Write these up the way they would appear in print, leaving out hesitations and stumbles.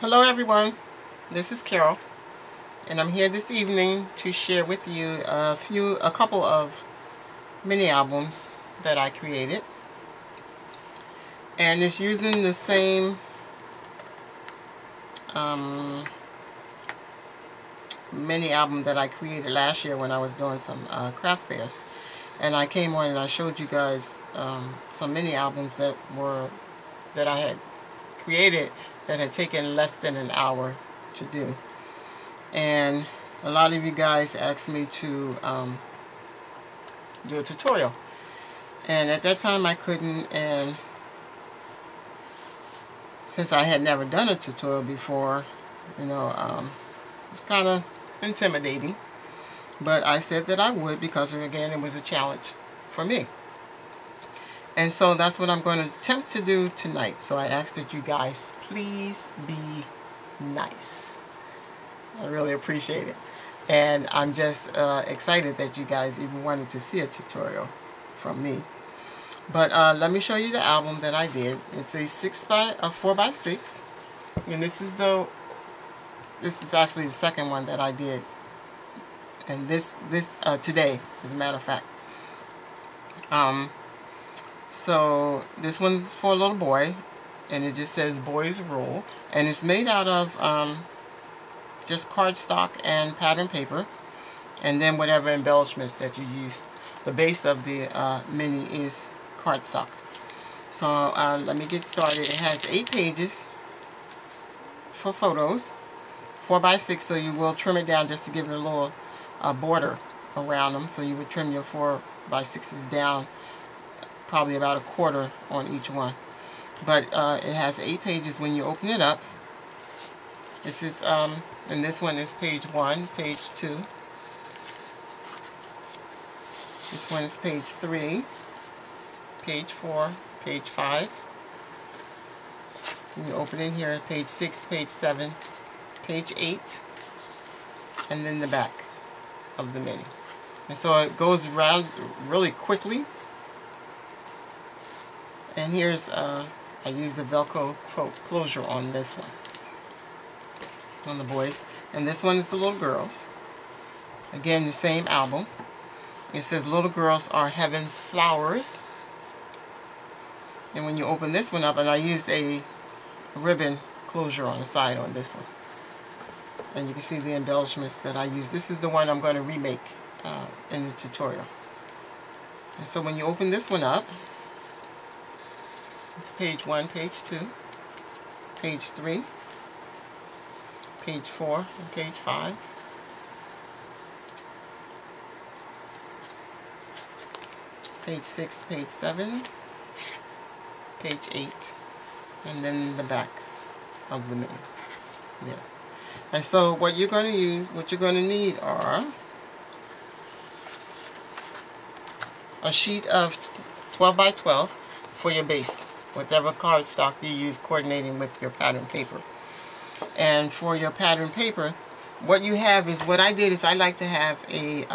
Hello everyone, this is Carol, and I'm here this evening to share with you a couple of mini albums that I created, and it's using the same mini album that I created last year when I was doing some craft fairs, and I came on and I showed you guys some mini albums that I had created that had taken less than an hour to do. And a lot of you guys asked me to do a tutorial, and at that time I couldn't, and since I had never done a tutorial before, it was kind of intimidating, but I said that I would because, again, it was a challenge for me. And so that's what I'm going to attempt to do tonight. So I ask that you guys please be nice. I really appreciate it. And I'm just excited that you guys even wanted to see a tutorial from me. But let me show you the album that I did. It's a 4x6. And this is actually the second one that I did. And this today, as a matter of fact. So this one's for a little boy, and it just says Boys Rule, and it's made out of just cardstock and pattern paper, and then whatever embellishments that you use. The base of the mini is cardstock. So let me get started. It has 8 pages for photos, 4x6, so you will trim it down just to give it a little border around them. So you would trim your 4x6s down probably about a quarter on each one. But it has 8 pages when you open it up. This is and this one is page 1, page 2. This one is page 3, page 4, page 5. And you open it here, page 6, page 7, page 8, and then the back of the mini. And so it goes around really quickly. And here's, I use a Velcro closure on this one, on the boys. And this one is the little girls. Again, the same album. It says little girls are heaven's flowers. And when you open this one up, and I use a ribbon closure on the side on this one. And you can see the embellishments that I use. This is the one I'm going to remake in the tutorial. And so when you open this one up, it's page 1, page 2, page 3, page 4, and page 5. Page 6, page 7, page 8, and then the back of the mini. There. And so what you're going to need are a sheet of 12x12 for your base, whatever cardstock you use coordinating with your pattern paper. And for your pattern paper, what you have is, what I did is I like to have a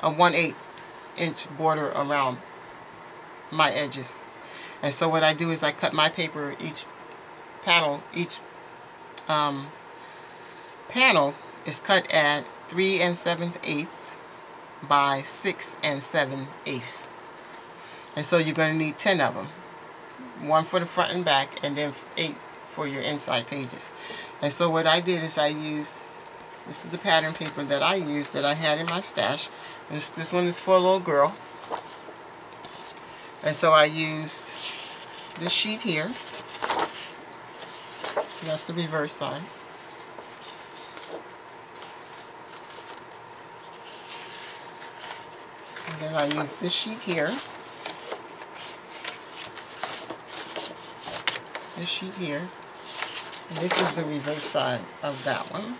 1/8 inch border around my edges. And so what I do is I cut my paper, each panel is cut at 3 7/8 by 6 7/8. And so you're going to need 10 of them. 1 for the front and back, and then 8 for your inside pages. And so what I did is I used, this is the pattern paper that I used, that I had in my stash. And this one is for a little girl. And so I used this sheet here. That's the reverse side. And then I used this sheet here. This sheet here, and this is the reverse side of that one.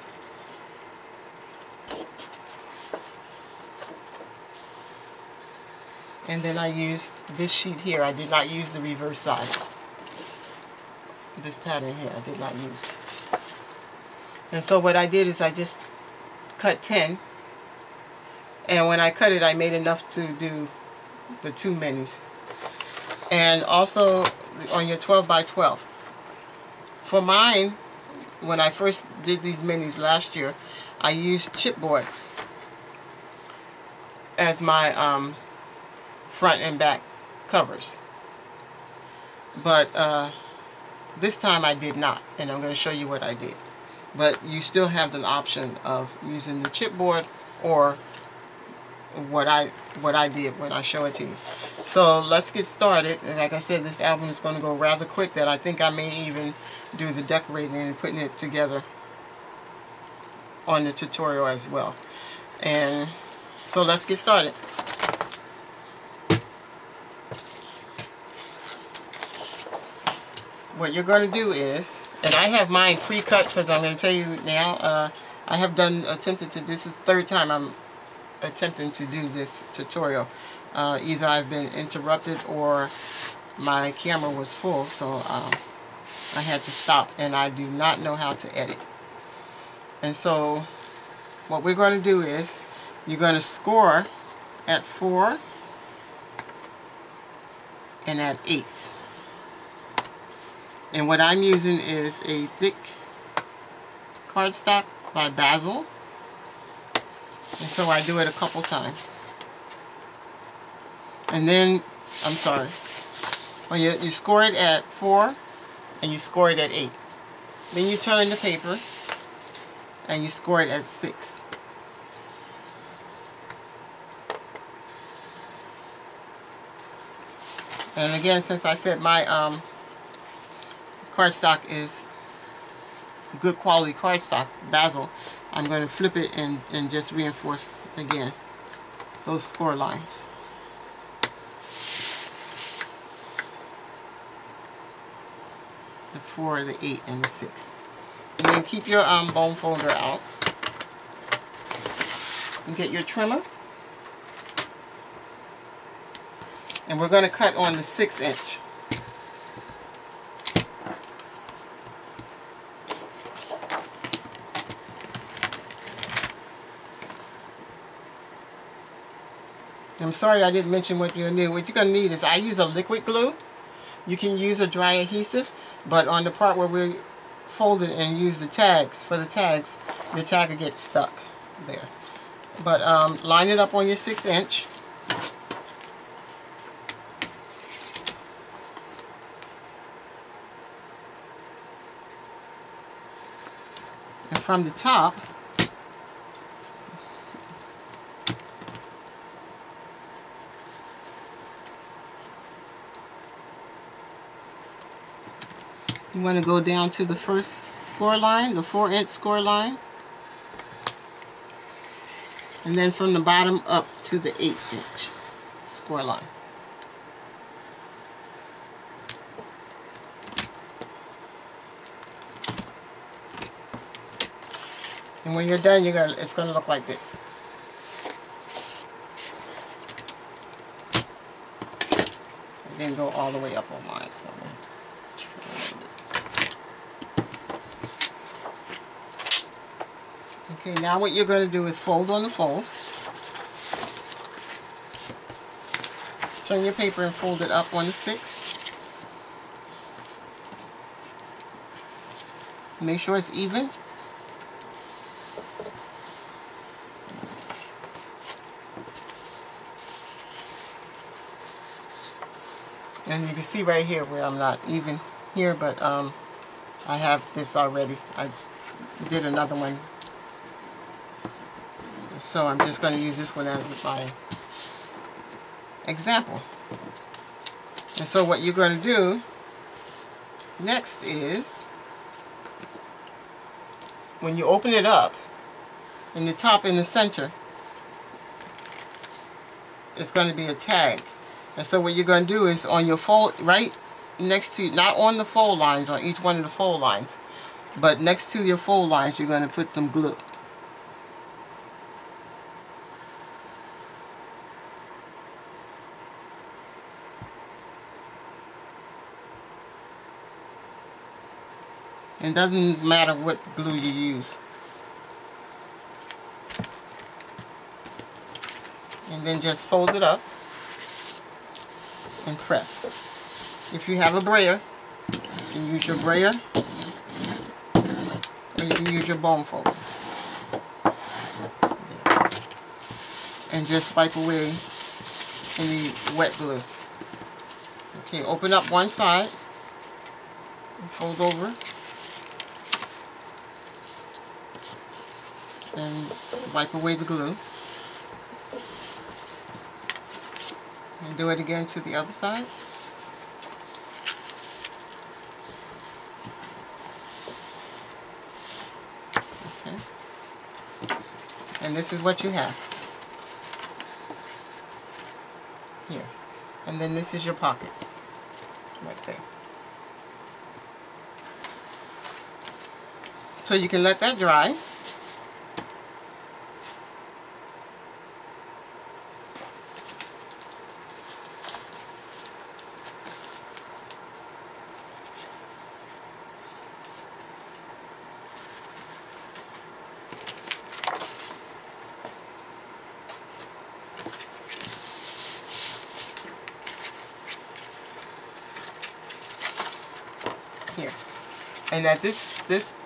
And then I used this sheet here. I did not use the reverse side. This pattern here I did not use. And so what I did is I just cut 10, and when I cut it I made enough to do the 2 minis. And also on your 12x12, for mine, when I first did these minis last year, I used chipboard as my front and back covers. But this time I did not, and I'm going to show you what I did. But you still have the option of using the chipboard or what I did when I show it to you. So let's get started. And like I said, this album is going to go rather quick, that I think I may even do the decorating and putting it together on the tutorial as well. And so let's get started. What you're going to do is, and I have mine pre-cut because I'm going to tell you now, I have attempted to, this is the third time I'm attempting to do this tutorial. Either I've been interrupted or my camera was full, so I had to stop, and I do not know how to edit. And so what we're going to do is, you're going to score at 4 and at 8. And what I'm using is a thick cardstock by Basil. And so I do it a couple times. And then, I'm sorry, well, you score it at 4 and you score it at 8. Then you turn the paper and you score it at 6. And again, since I said my cardstock is good quality cardstock, Basil, I'm going to flip it and just reinforce again those score lines. The 4, the 8, and the 6. And then keep your bone folder out. And get your trimmer. And we're going to cut on the 6-inch. I'm sorry I didn't mention what you're going to do. What you're going to need is, I use a liquid glue. You can use a dry adhesive, but on the part where we fold it and use the tags, for the tags, your tag will get stuck there. But line it up on your 6-inch. And from the top, you want to go down to the first score line, the 4-inch score line, and then from the bottom up to the 8-inch score line. And when you're done, it's going to look like this. And then go all the way up on mine. So okay, now what you're going to do is fold on the fold. Turn your paper and fold it up on the 6. Make sure it's even. And you can see right here where I'm not even here, but I have this already. I did another one. So I'm just going to use this one as my example. And so what you're going to do next is, when you open it up, in the top in the center, it's going to be a tag. And so what you're going to do is, on your fold, right next to, not on the fold lines, on each one of the fold lines, but next to your fold lines, you're going to put some glue. It doesn't matter what glue you use. And then just fold it up and press. If you have a brayer, you can use your brayer or you can use your bone folder. There. And just wipe away any wet glue. Okay, open up one side, fold over, and wipe away the glue. And do it again to the other side. Okay. And this is what you have. Here. And then this is your pocket. Right there. So you can let that dry. Here. And at this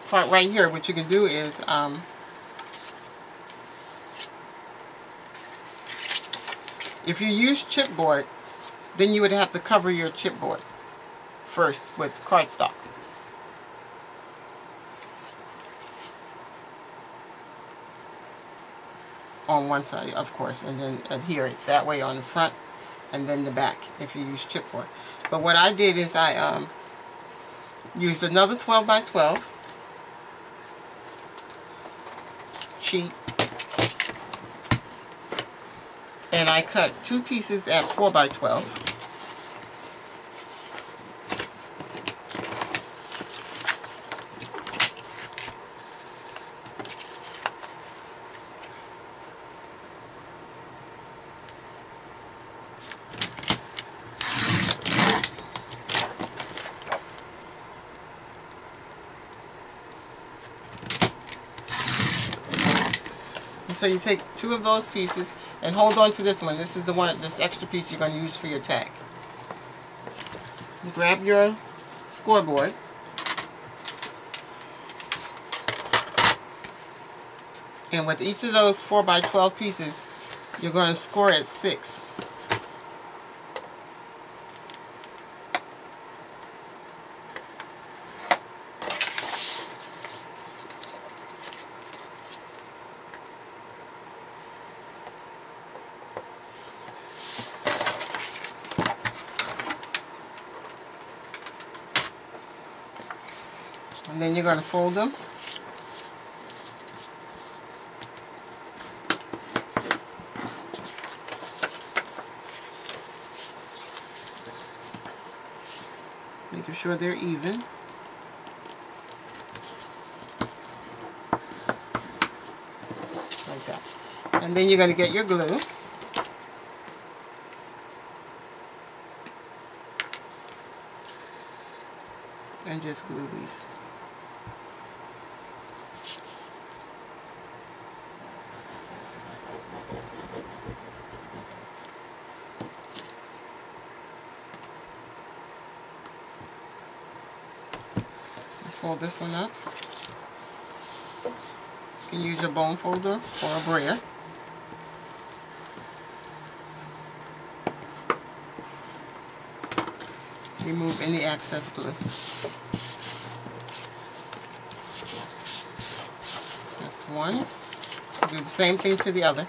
part right here, what you can do is if you use chipboard, then you would have to cover your chipboard first with cardstock. On one side, of course, and then adhere it that way on the front and then the back if you use chipboard. But what I did is I used another 12 by 12 sheet, and I cut two pieces at 4 by 12. So you take two of those pieces and hold on to this one. This is the one, this extra piece you're going to use for your tag. You grab your scoreboard. And with each of those 4 by 12 pieces, you're going to score at 6. And then you're going to fold them. Making sure they're even. Like that. And then you're going to get your glue. And just glue these. Fold this one up. You can use a bone folder or a brayer. Remove any excess glue. That's one. Do the same thing to the other.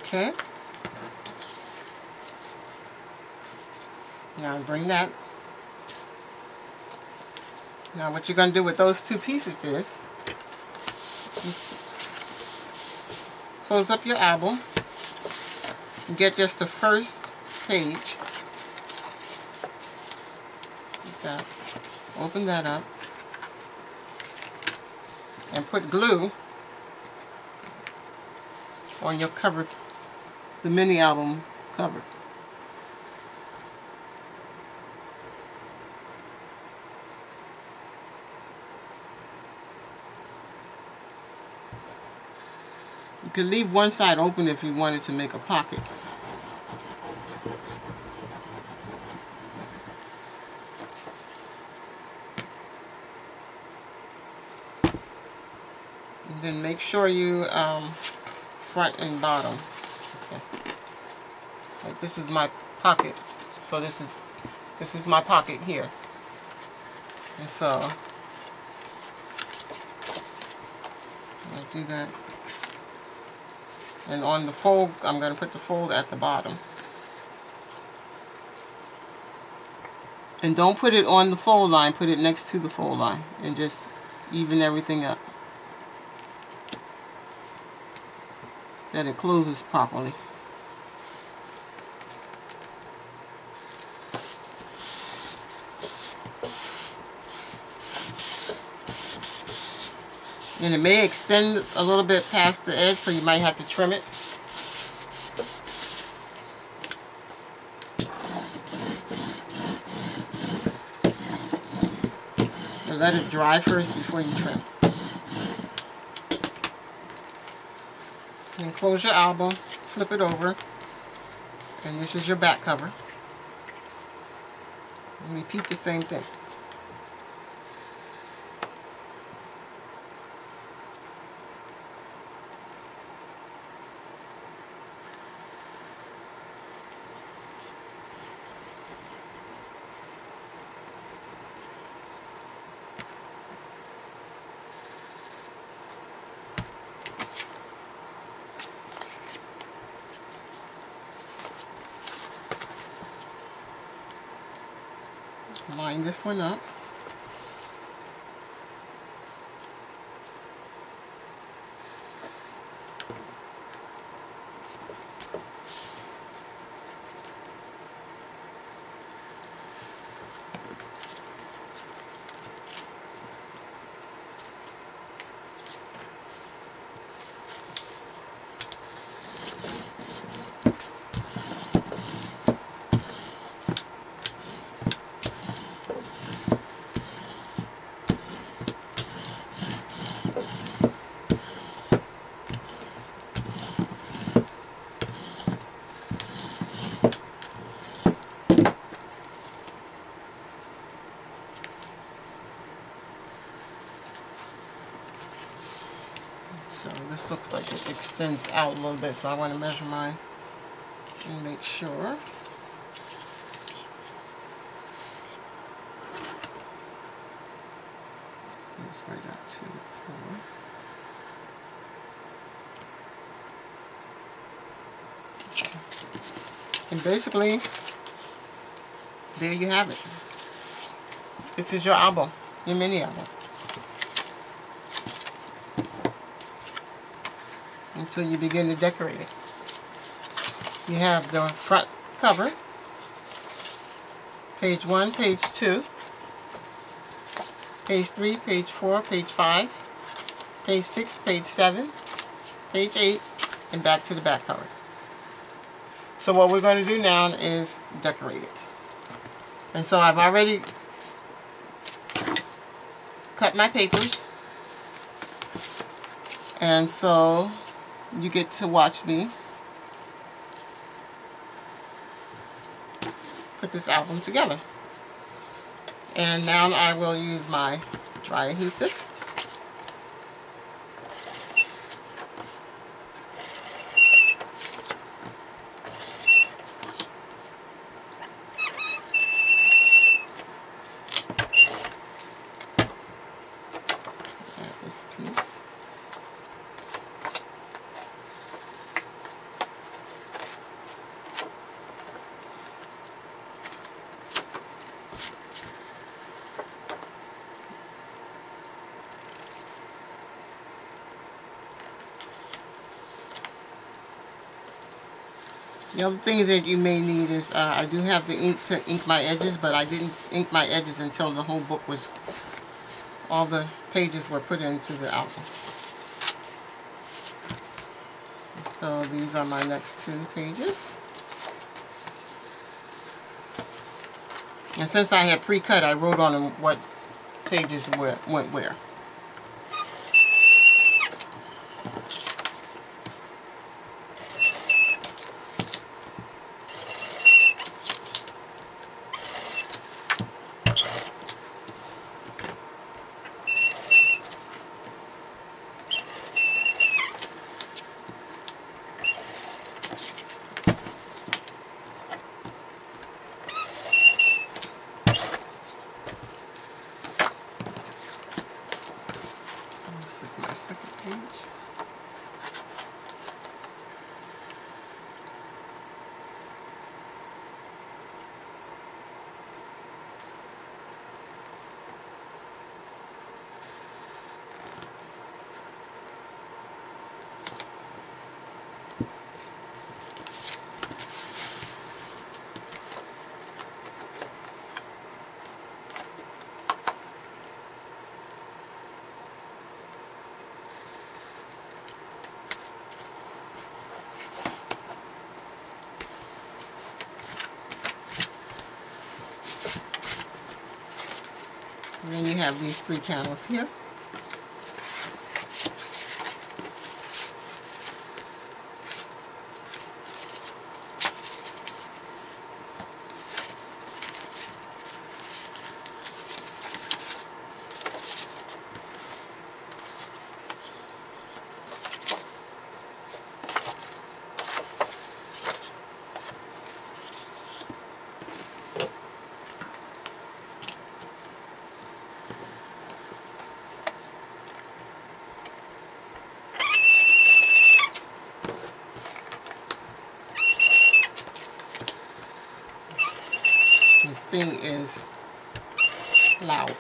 Okay. Now bring that. Now what you're going to do with those two pieces is close up your album get just the first page. Like that. Open that up. And put glue on your cover, the mini album cover. You could leave one side open if you wanted to make a pocket. And then make sure you front and bottom. Okay. Like this is my pocket, so this is my pocket here, and so I'll do that. And on the fold, I'm going to put the fold at the bottom. And don't put it on the fold line, put it next to the fold line, and just even everything up, that it closes properly. And it may extend a little bit past the edge, so you might have to trim it. And let it dry first before you trim. And close your album, flip it over, and this is your back cover. And repeat the same thing. Line this one up. So this looks like it extends out a little bit, so I want to measure mine and make sure. It's right out to the floor. Okay. And basically, there you have it. This is your album, your mini album. Until you begin to decorate it. You have the front cover, page 1, page 2, page 3, page 4, page 5, page 6, page 7, page 8, and back to the back cover. So what we're going to do now is decorate it. And so I've already cut my papers, and so you get to watch me put this album together. And now I will use my dry adhesive. Add this piece. The other thing that you may need is, I do have the ink to ink my edges, but I didn't ink my edges until the whole book was, all the pages were put into the album. So these are my next 2 pages. And since I had pre-cut, I wrote on them what pages went where. This is my second page. And then you have these 3 panels here. This thing is loud.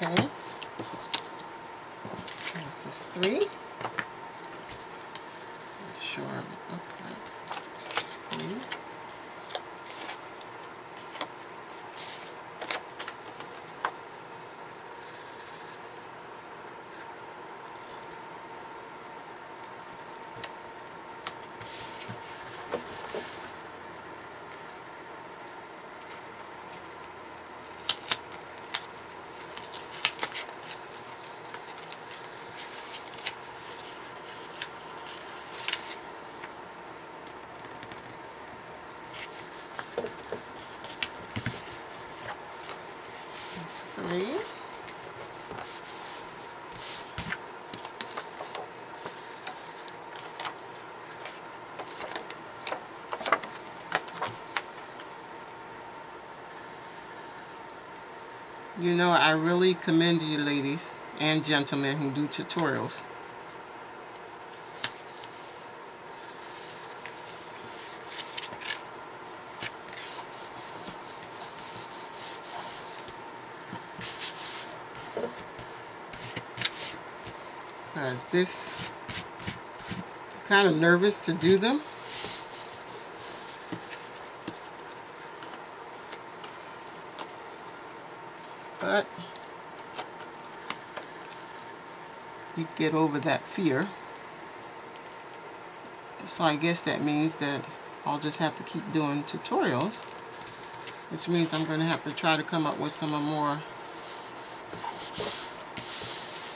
Okay, this is 3. Make sure I'm okay. It's 3. It's 3. You know, I really commend you ladies and gentlemen who do tutorials. Because this, kind of nervous to do them. But you get over that fear. So I guess that means that I'll just have to keep doing tutorials, which means I'm going to have to try to come up with some more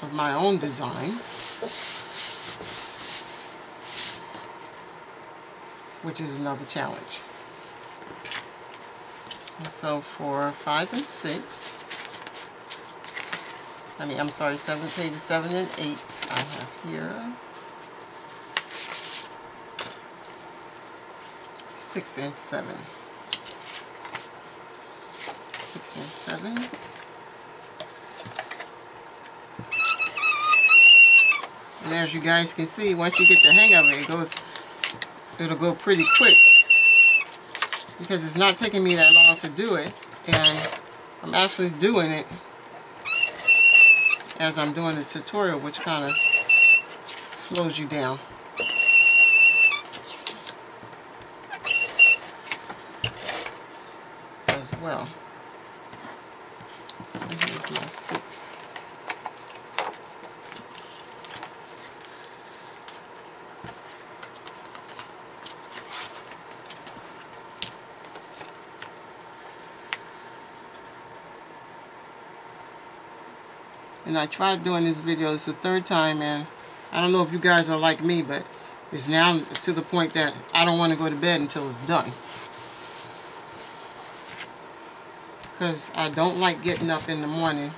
of my own designs, which is another challenge. And so for 5 and 6, I'm sorry, pages 7 and 8, I have here 6 and 7. 6 and 7. And as you guys can see, once you get the hang of it, it'll go pretty quick, because it's not taking me that long to do it, and I'm actually doing it as I'm doing the tutorial, which kind of slows you down. As well. So here's my 6. And I tried doing this video, it's the 3rd time, and I don't know if you guys are like me, but it's now to the point that I don't want to go to bed until it's done. Because I don't like getting up in the morning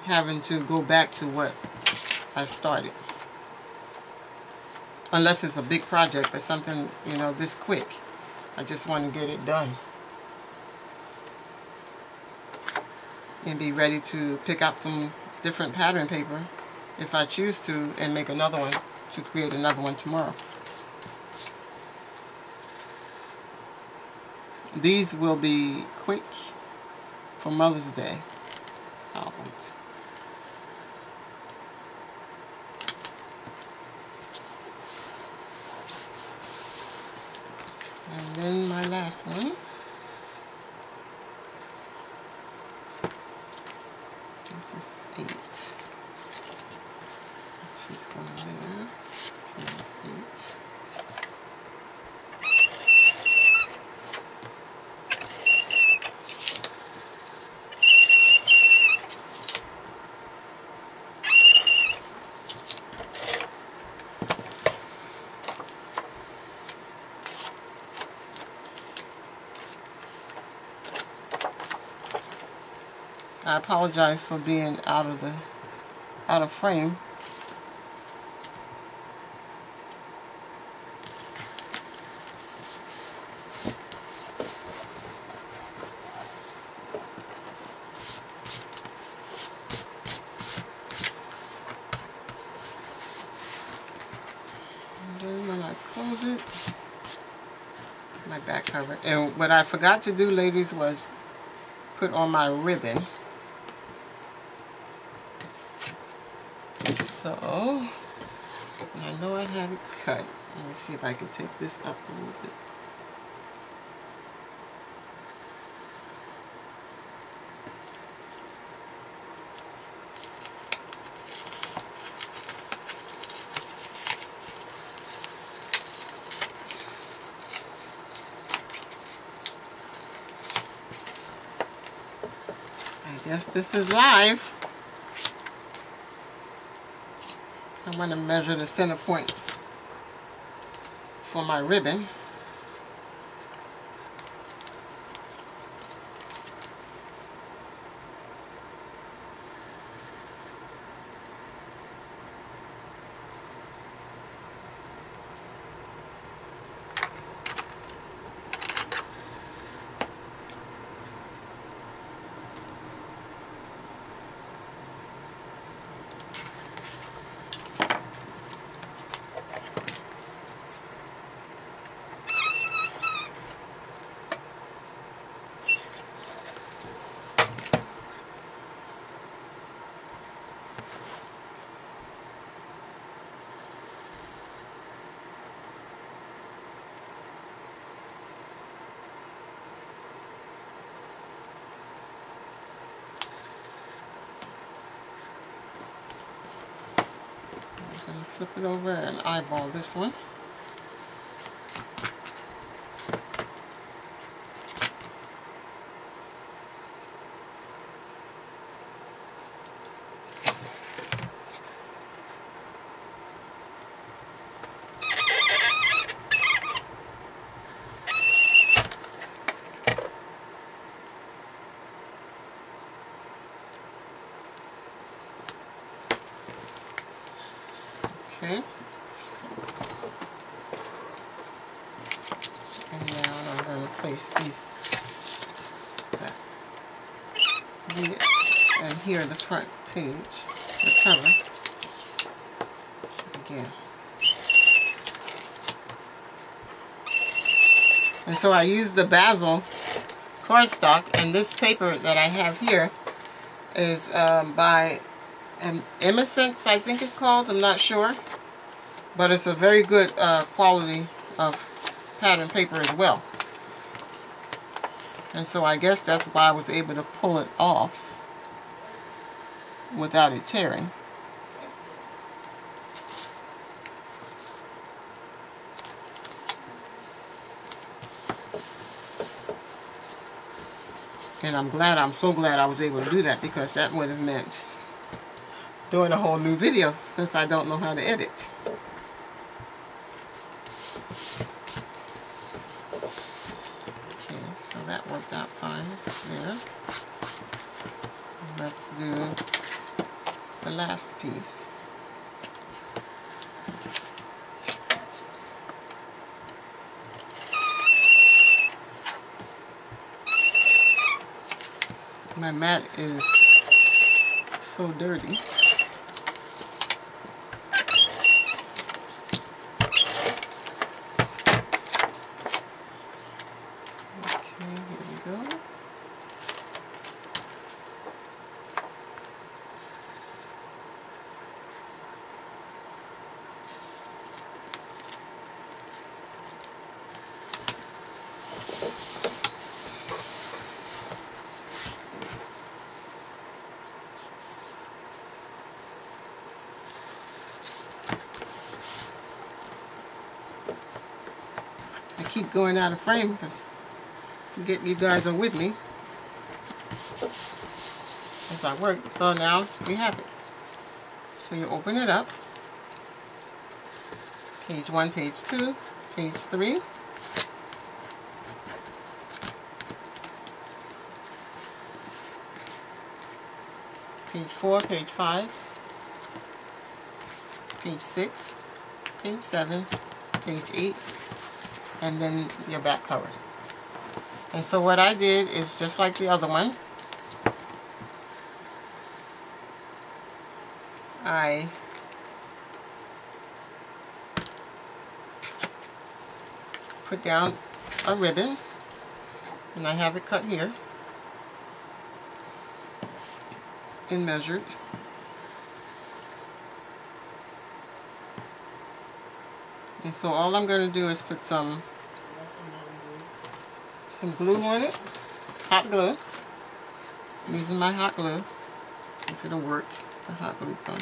having to go back to what I started. Unless it's a big project or something, you know, this quick. I just want to get it done. And be ready to pick out some different pattern paper if I choose to, and make another one, to create another one tomorrow. These will be quick for Mother's Day albums. And then my last one. This is 8. She's going there. Here's 8. I apologize for being out of frame. And then when I close it, my back cover. And what I forgot to do, ladies, was put on my ribbon. So, I know I had it cut. Let me see if I can take this up a little bit. I guess this is live. I'm going to measure the center point for my ribbon. Flip it over and eyeball this one. Okay. place these back. And here the front page, the cover again. And so I use the Basil cardstock, and this paper that I have here is by Innocence, I think it's called. I'm not sure, but it's a very good quality of pattern paper as well. And so I guess that's why I was able to pull it off without it tearing. And I'm so glad I was able to do that, because that would have meant doing a whole new video, since I don't know how to edit. Okay, so that worked out fine there. Let's do the last piece. My mat is so dirty. Okay, here we go. I keep going out of frame because I forget you guys are with me as I work. So now we have it. So you open it up. Page 1, page 2, page 3. Page 4, page 5, page 6, page 7, page 8, and then your back cover. And so what I did is just like the other one. I put down a ribbon, and I have it cut here and measured. And so all I'm going to do is put some glue on it, hot glue. I'm using my hot glue, if it'll work, the hot glue gun.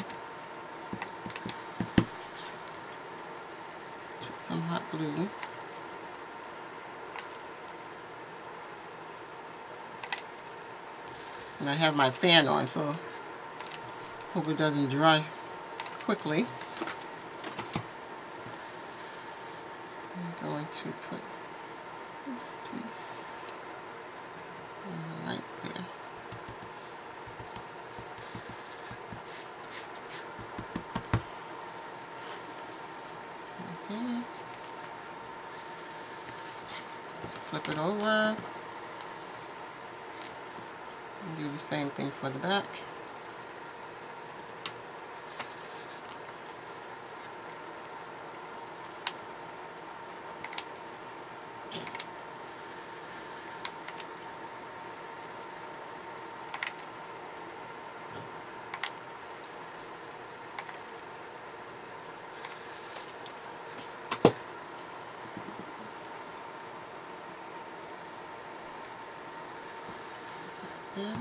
Put some hot glue. And I have my fan on, so hope it doesn't dry quickly. I'm going to put this piece right there. Okay. Flip it over. And do the same thing for the back. There.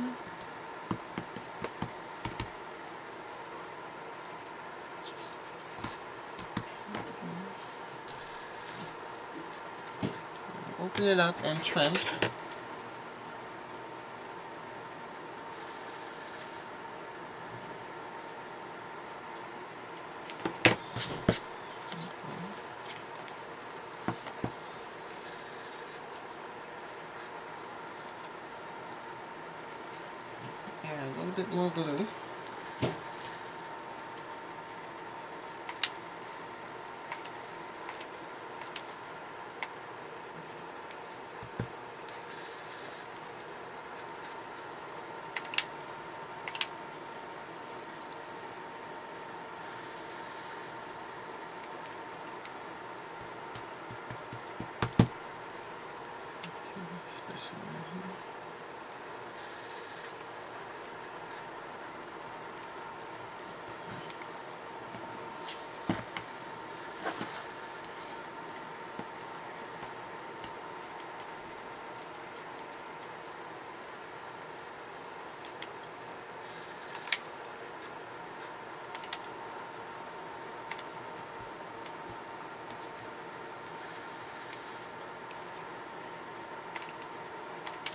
Open it up and trim. And a little bit more glue.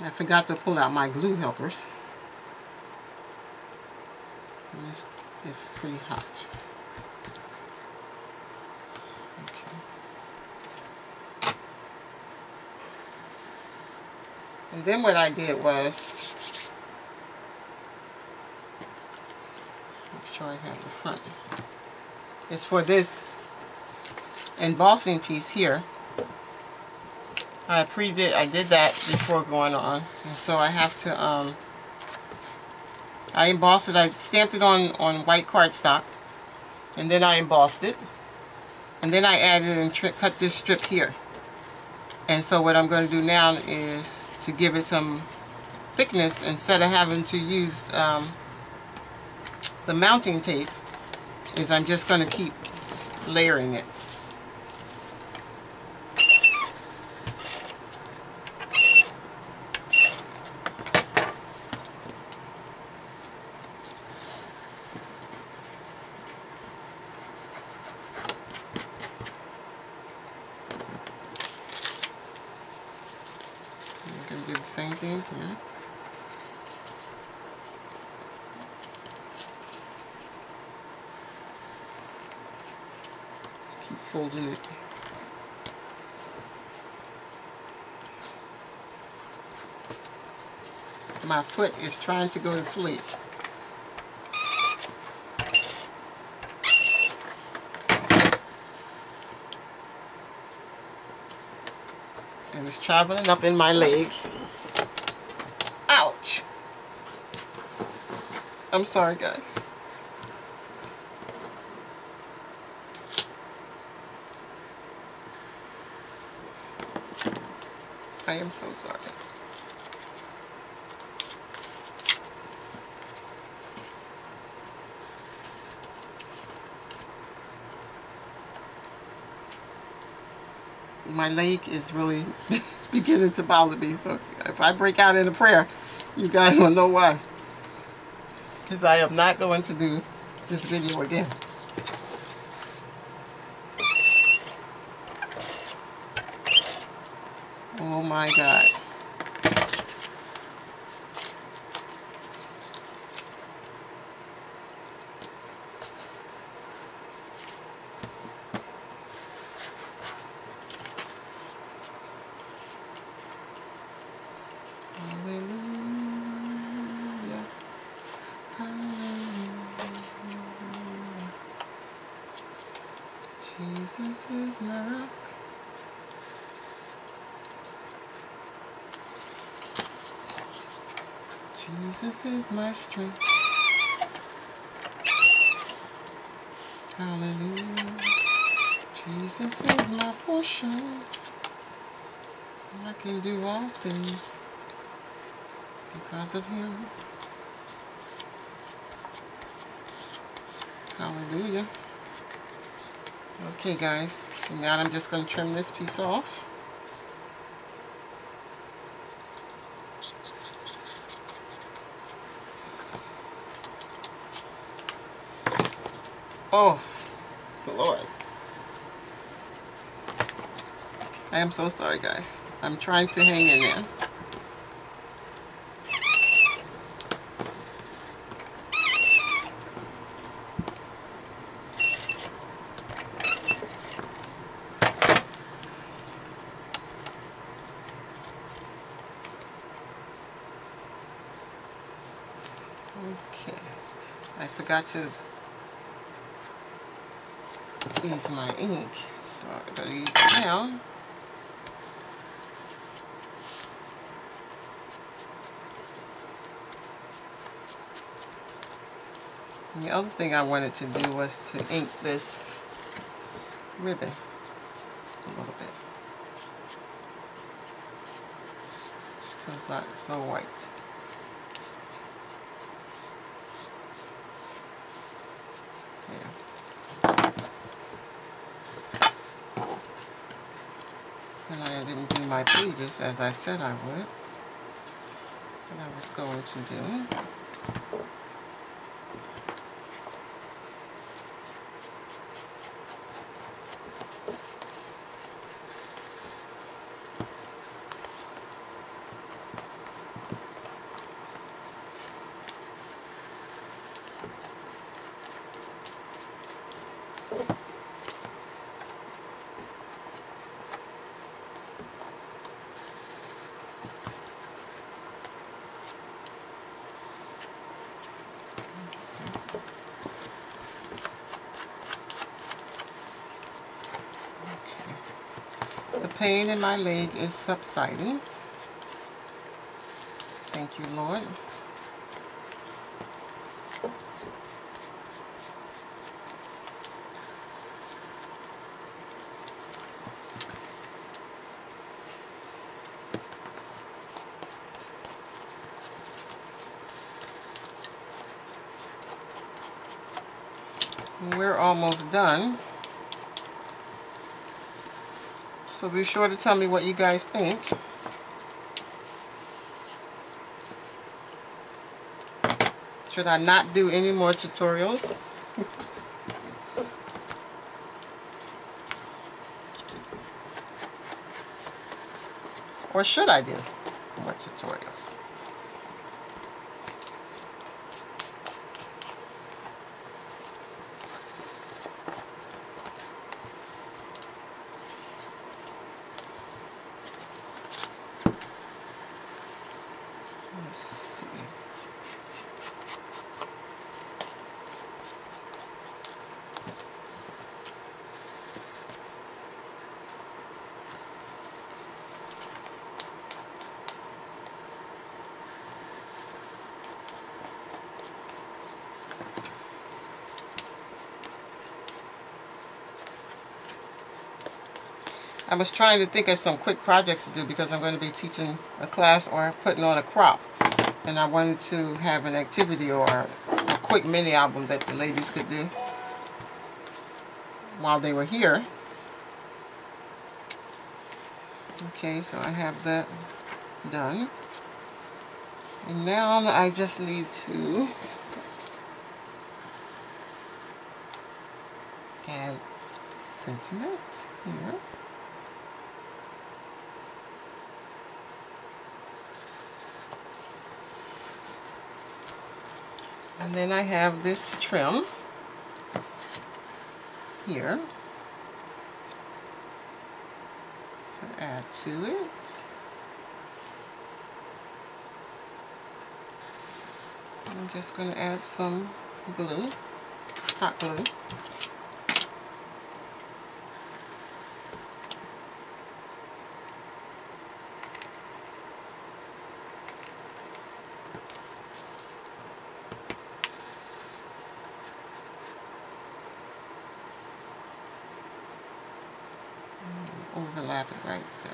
I forgot to pull out my glue helpers. And this is pretty hot. Okay. And then what I did was, make sure I have the front. It's for this embossing piece here. I did that before going on, and so I have to I embossed it. I stamped it on white cardstock, and then I embossed it, and then I added and cut this strip here. And so what I'm going to do now is to give it some thickness, instead of having to use the mounting tape, is I'm just going to keep layering it. I'm going to do the same thing here. Just keep folding it. My foot is trying to go to sleep. And it's traveling up in my leg. Ouch! I'm sorry, guys. I am so sorry. My leg is really beginning to bother me, so if I break out in a prayer, you guys will know why. Because I am not going to do this video again. Oh my God. Hallelujah. Hallelujah. Jesus is my rock. Jesus is my strength. Hallelujah. Jesus is my portion. I can do all things because of Him. Hallelujah. Okay, guys. So now I'm just going to trim this piece off. Oh, Lord. I am so sorry, guys. I'm trying to hang in there. Okay. I forgot to use my ink, so I better use it now. And the other thing I wanted to do was to ink this ribbon a little bit, so it's not so white. Yeah. And I didn't do my pages as I said I would, and I was going to do. pain in my leg is subsiding. Thank you, Lord. We're almost done. So be sure to tell me what you guys think. Should I not do any more tutorials? Or should I do more tutorials? Let's see. I was trying to think of some quick projects to do because I'm going to be teaching a class or putting on a crop. And I wanted to have an activity or a quick mini album that the ladies could do while they were here. Okay, so I have that done. And now I just need to add sentiment here. And then I have this trim here to add to it. I'm just going to add some glue, hot glue. Overlap it right there.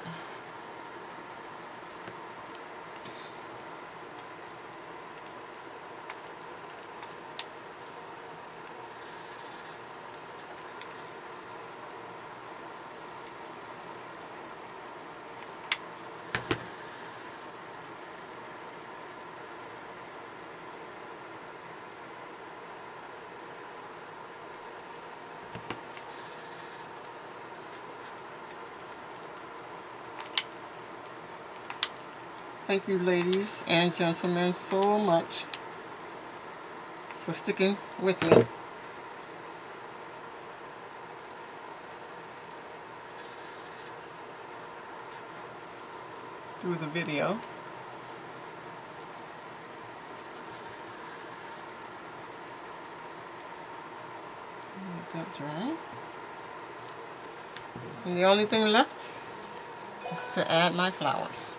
Thank you, ladies and gentlemen, so much for sticking with me. Through the video. Let that dry. And the only thing left is to add my flowers.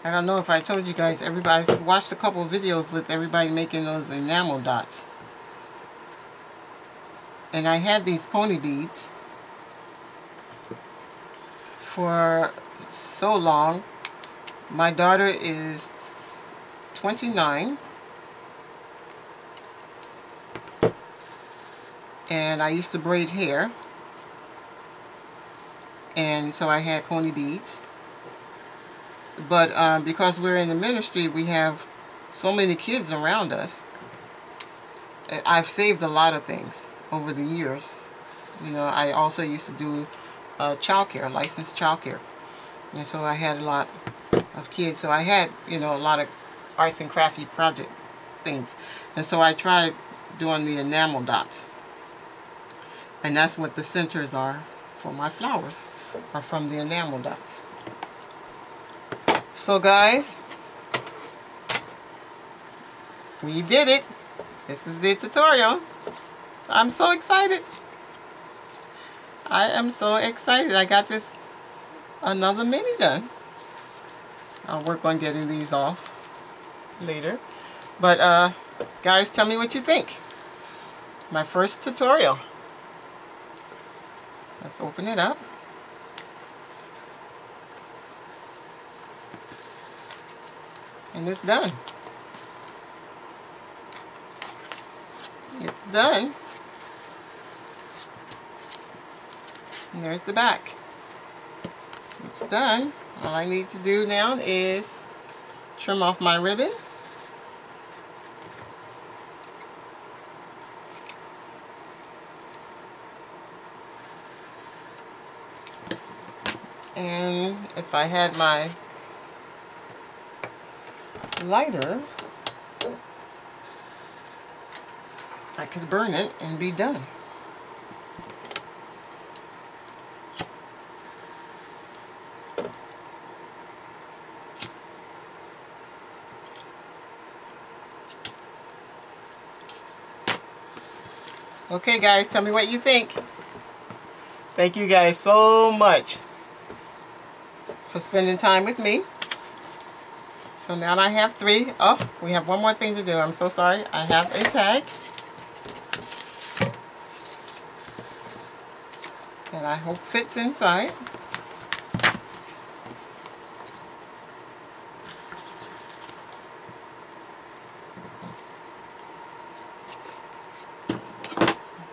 I don't know if I told you guys, everybody's watched a couple of videos with everybody making those enamel dots. And I had these pony beads for so long. My daughter is 29. And I used to braid hair. And so I had pony beads. But because we're in the ministry, we have so many kids around us. I've saved a lot of things over the years. You know, I also used to do childcare, licensed childcare. And so I had a lot of kids. So I had, you know, a lot of arts and crafty project things. And so I tried doing the enamel dots. And that's what the centers are for my flowers, are from the enamel dots. So guys, We did it. This is the tutorial. I'm so excited. I am so excited. I got this another mini done. I'll work on getting these off later. But guys, tell me what you think. My first tutorial. Let's open it up. And it's done. It's done. And there's the back. It's done. All I need to do now is trim off my ribbon. And if I had my lighter, I could burn it and be done. Okay guys, tell me what you think. Thank you guys so much for spending time with me. So now I have 3. Oh, we have one more thing to do. I'm so sorry. I have a tag. And I hope fits inside.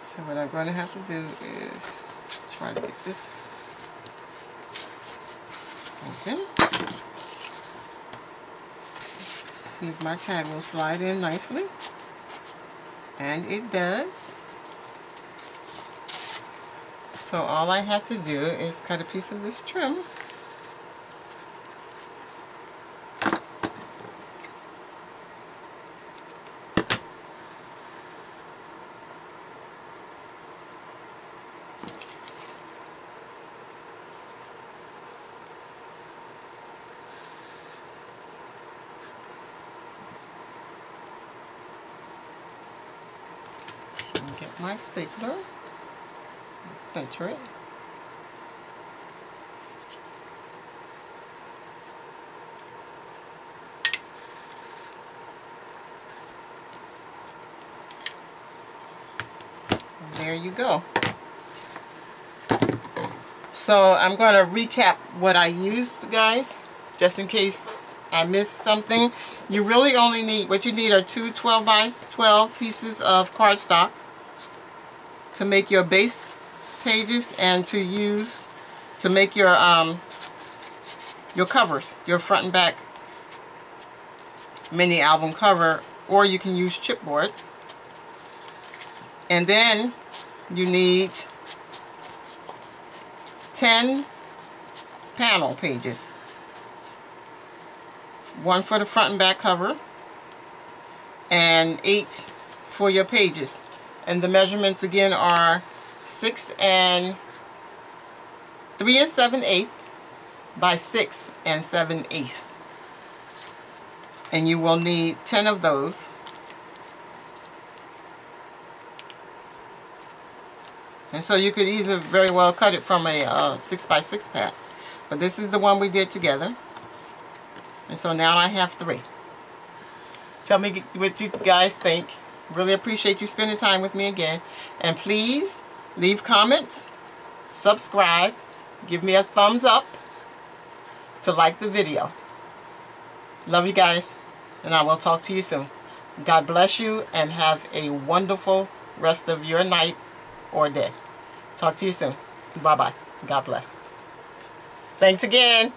So what I'm going to have to do is try to get this open. See if my tag will slide in nicely. And it does. So all I have to do is cut a piece of this trim. And get my stapler. Center it. And there you go. So I'm going to recap what I used, guys, just in case I missed something. You really only need, what you need are 2 12 by 12 pieces of cardstock to make your base pages and to use to make your covers, your front and back mini album cover, or you can use chipboard. And then you need 10 panel pages, 1 for the front and back cover and 8 for your pages. And the measurements again are 3 7/8 by 6 7/8. And you will need 10 of those. And so you could either very well cut it from a 6 by 6 pack. But this is the one we did together. And so now I have 3. Tell me what you guys think. Really appreciate you spending time with me again. And please leave comments, subscribe, give me a thumbs up to like the video. Love you guys, and I will talk to you soon. God bless you, and have a wonderful rest of your night or day. Talk to you soon. Bye-bye. God bless. Thanks again.